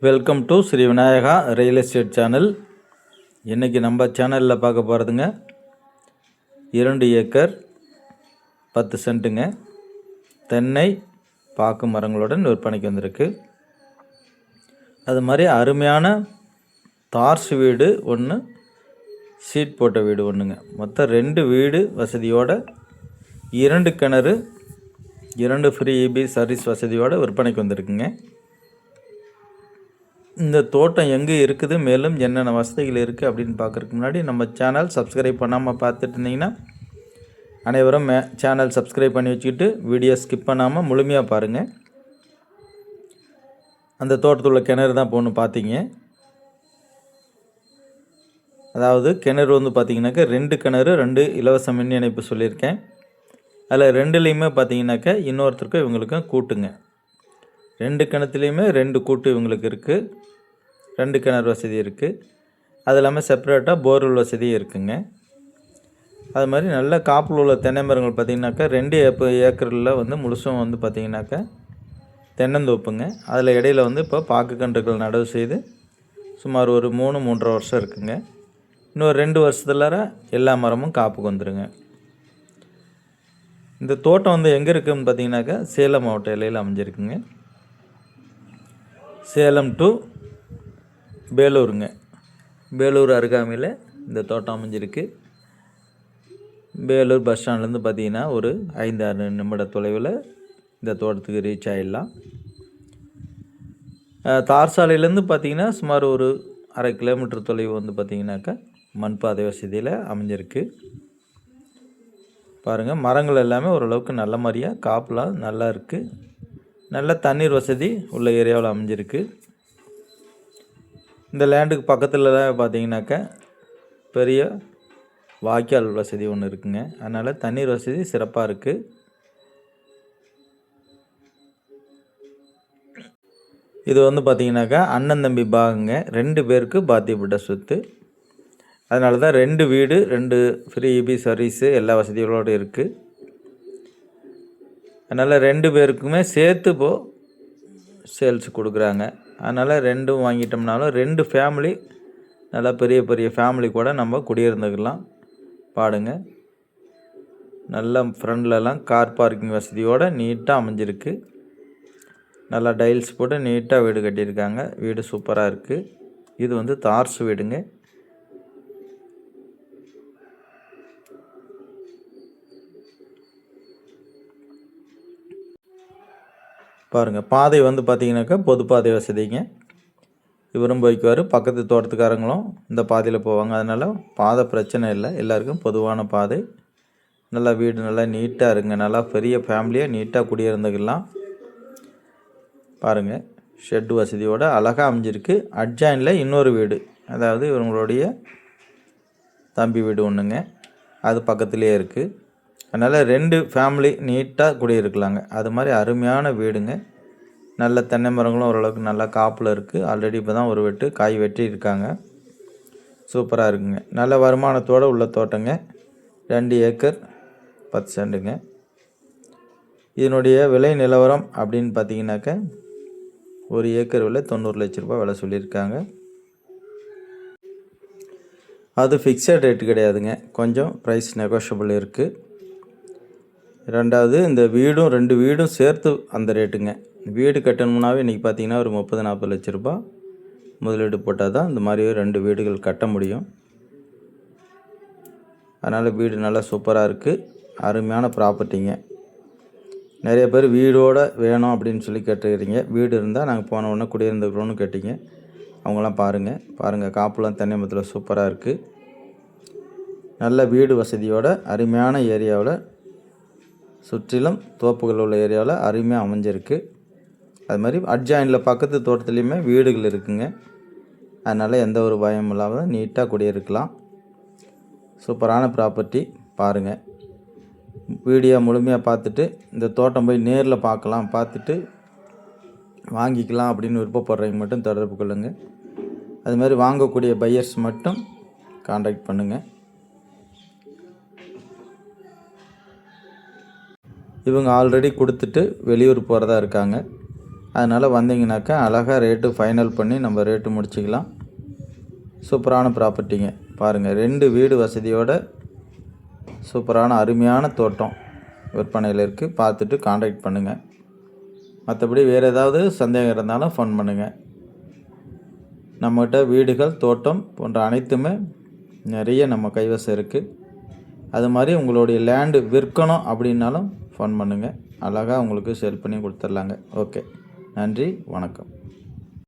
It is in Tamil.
Welcome to Sri Vinayaka real estate channel. இன்றைக்கி நம்ம சேனலில் பார்க்க போகிறதுங்க 2 ஏக்கர் 10 சென்ட்டுங்க தென்னை பாக்கு மரங்களுடன் விற்பனைக்கு வந்திருக்கு. அது மாதிரி அருமையான தார்ஸ் வீடு ஒன்று, சீட் போட்ட வீடு ஒன்றுங்க. மொத்தம் 2 வீடு வசதியோட 2 கிணறு 2 ஃப்ரீ இபி சர்வீஸ் வசதியோடு விற்பனைக்கு வந்திருக்குங்க. இந்த தோட்டம் எங்கே இருக்குது, மேலும் என்னென்ன வசதிகள் இருக்குது அப்படின்னு பார்க்குறதுக்கு முன்னாடி நம்ம சேனல் சப்ஸ்கிரைப் பண்ணாமல் பார்த்துட்டு இருந்தீங்கன்னா அனைவரும் சேனல் சப்ஸ்கிரைப் பண்ணி வச்சுக்கிட்டு வீடியோ ஸ்கிப் பண்ணாமல் முழுமையாக பாருங்கள். அந்த தோட்டத்துள்ள கிணறு தான் இப்போ ஒன்று பார்த்தீங்க. அதாவது கிணறு வந்து பார்த்திங்கனாக்கா 2 கிணறு 2 இலவச மின் இணைப்பு சொல்லியிருக்கேன். அதில் 2லேயுமே பார்த்தீங்கன்னாக்கா இன்னொருத்தருக்கும் இவங்களுக்கும் கூட்டுங்க. 2 கிணத்துலேயுமே 2 கூட்டு இவங்களுக்கு இருக்குது. 2 கிணறு வசதி இருக்குது. அது இல்லாமல் செப்பரேட்டாக போர்வெல் வசதியும் இருக்குங்க. அது மாதிரி நல்ல காப்பில் உள்ள தென்னை மரங்கள் பார்த்திங்கனாக்கா 2 ஏக்கரில் வந்து முழுசும் வந்து பார்த்திங்கனாக்கா தென்னந்தோப்புங்க. அதில் இடையில வந்து இப்போ பாக்கு கன்றுகள் நடவு செய்து சுமார் ஒரு 3-3.5 வருஷம் இருக்குங்க. இன்னொரு 2 வருஷத்துல எல்லா மரமும் காப்புக்கு வந்துடுங்க. இந்த தோட்டம் வந்து எங்கே இருக்குதுன்னு பார்த்திங்கனாக்கா சேலம் மாவட்ட எல்லையில் அமைஞ்சிருக்குங்க. சேலம் டு வேலூருங்க. வேலூர் அருகாமையில் இந்த தோட்டம் அமைஞ்சிருக்கு. வேலூர் பஸ் ஸ்டாண்ட்லேருந்து பார்த்திங்கன்னா ஒரு 5-6 நிமிட தொலைவில் இந்த தோட்டத்துக்கு ரீச் ஆகிடலாம். தார் சாலையிலேருந்து பார்த்திங்கன்னா சுமார் ஒரு 1/2 கிலோமீட்டர் தொலைவு வந்து பார்த்திங்கனாக்கா மண் பாதை வசதியில் அமைஞ்சிருக்கு. பாருங்கள், மரங்கள் எல்லாமே ஓரளவுக்கு நல்ல மாதிரியாக காப்புலாம் நல்லா இருக்குது. நல்ல தண்ணீர் வசதி உள்ள ஏரியாவில் அமைஞ்சிருக்கு. இந்த லேண்டுக்கு பக்கத்தில் தான் பார்த்தீங்கன்னாக்கா பெரிய வாய்க்கால் வசதி ஒன்று இருக்குங்க. அதனால் தண்ணீர் வசதி சிறப்பாக இருக்குது. இது வந்து பார்த்திங்கனாக்கா அண்ணன் தம்பி பாகங்க. 2 பேருக்கு பாத்தியப்பட்ட சொத்து. அதனால தான் 2 வீடு 2 ஃப்ரீ இபி சர்வீஸு எல்லா வசதிகளோடு இருக்குது. அதனால் 2 பேருக்குமே சேர்த்து சேல்ஸ் கொடுக்குறாங்க. அதனால் 2ம் வாங்கிட்டோம்னாலும் 2 ஃபேமிலி நல்லா பெரிய பெரிய ஃபேமிலி கூட நம்ம குடியிருந்துக்கலாம். பாடுங்க, நல்லா ஃப்ரண்ட்லலாம் கார் பார்க்கிங் வசதியோடு நீட்டாக அமைஞ்சிருக்கு. நல்லா டைல்ஸ் போட்டு நீட்டாக வீடு கட்டியிருக்காங்க. வீடு சூப்பராக இருக்குது. இது வந்து தார்ஸ் வீடுங்க. பாருங்கள், பாதை வந்து பார்த்திங்கனாக்கா பொது பாதை வசதிங்க. இவரும் போய்க்குவார், பக்கத்து தோட்டத்துக்காரங்களும் இந்த பாதையில் போவாங்க. அதனால் பாதை பிரச்சனை இல்லை, எல்லாருக்கும் பொதுவான பாதை. நல்லா வீடு நல்லா நீட்டாக இருங்க. நல்லா பெரிய ஃபேமிலியாக நீட்டாக குடியிருந்துக்கலாம். பாருங்கள், ஷெட்டு வசதியோடு அழகாக அமைஞ்சிருக்கு. அட்ஜாயினில் இன்னொரு வீடு, அதாவது இவங்களுடைய தம்பி வீடு ஒன்றுங்க, அது பக்கத்துலேயே இருக்குது. அதனால் 2 ஃபேமிலி நீட்டாக குடியிருக்கலாங்க. அது மாதிரி அருமையான வீடுங்க. நல்ல தென்னை மரங்களும் ஓரளவுக்கு நல்லா காப்பில் இருக்குது. ஆல்ரெடி இப்போ தான் ஒரு வெட்டு காய் வெட்டி இருக்காங்க. சூப்பராக இருக்குங்க. நல்ல வருமானத்தோடு உள்ள தோட்டங்க. 2 ஏக்கர் 10 சென்ட்டுங்க. இதனுடைய விலை நிலவரம் அப்படின்னு பார்த்தீங்கன்னாக்கா 1 ஏக்கர் விலை 90 லட்ச ரூபா விலை சொல்லியிருக்காங்க. அது ஃபிக்ஸட் ரேட்டு கிடையாதுங்க, கொஞ்சம் ப்ரைஸ் நெகோஷியபிள் இருக்குது. ரெண்டாவது, இந்த வீடும் 2 வீடும் சேர்த்து அந்த ரேட்டுங்க. வீடு கட்டணும்னாவே இன்றைக்கி பார்த்திங்கன்னா ஒரு 30-40 லட்ச ரூபா முதலீடு போட்டால் தான் இந்த மாதிரி 2 வீடுகள் கட்ட முடியும். அதனால் வீடு நல்லா சூப்பராக இருக்குது. அருமையான ப்ராப்பர்ட்டிங்க. நிறைய பேர் வீடோடு வேணும் அப்படின்னு சொல்லி கேட்டுக்கிறீங்க. வீடு இருந்தால் நாங்கள் போன உடனே குடியிருந்துக்கிறோன்னு கேட்டிங்க. அவங்களாம் பாருங்கள் காப்புலாம் தென்னை மரத்தில் சூப்பராக இருக்குது. நல்ல வீடு வசதியோட அருமையான ஏரியாவில், சுற்றிலும் தோப்புகள் உள்ள ஏரியாவில் அருமையாக அமைஞ்சிருக்கு. அது மாதிரி அட்ஜாயினில் பக்கத்து தோட்டத்துலேயுமே வீடுகள் இருக்குங்க. அதனால் எந்த ஒரு பயமும் இல்லாமல் நீட்டாக குடியிருக்கலாம். சூப்பரான ப்ராப்பர்ட்டி. பாருங்கள், வீடியோ முழுமையாக பார்த்துட்டு இந்த தோட்டம் போய் நேரில் பார்க்கலாம், பார்த்துட்டு வாங்கிக்கலாம் அப்படின்னு விருப்பப்படுறவங்க மட்டும் தொடர்பு கொள்ளுங்கள். அது மாதிரி வாங்கக்கூடிய பையர்ஸ் மட்டும் கான்டாக்ட் பண்ணுங்கள். இவங்க ஆல்ரெடி கொடுத்துட்டு வெளியூர் போகிறதா இருக்காங்க. அதனால் வந்தீங்கனாக்கா அழகாக ரேட்டு ஃபைனல் பண்ணி நம்ம ரேட்டு முடிச்சிக்கலாம். சூப்பரான ப்ராப்பர்ட்டிங்க. பாருங்கள், 2 வீடு வசதியோட சூப்பரான அருமையான தோட்டம் விற்பனையில் இருக்குது. பார்த்துட்டு கான்டாக்ட் பண்ணுங்கள். மற்றபடி வேறு ஏதாவது சந்தேகம் இருந்தாலும் ஃபோன் பண்ணுங்கள். நம்மகிட்ட வீடுகள், தோட்டம் போன்ற அனைத்துமே நிறைய நம்ம கைவசம் இருக்குது. அது மாதிரி உங்களுடைய லேண்டு விற்கணும் அப்படின்னாலும் ஃபோன் பண்ணுங்கள். அழகாக உங்களுக்கு சேல் பண்ணி கொடுத்துர்லாங்க. ஓகே, நன்றி, வணக்கம்.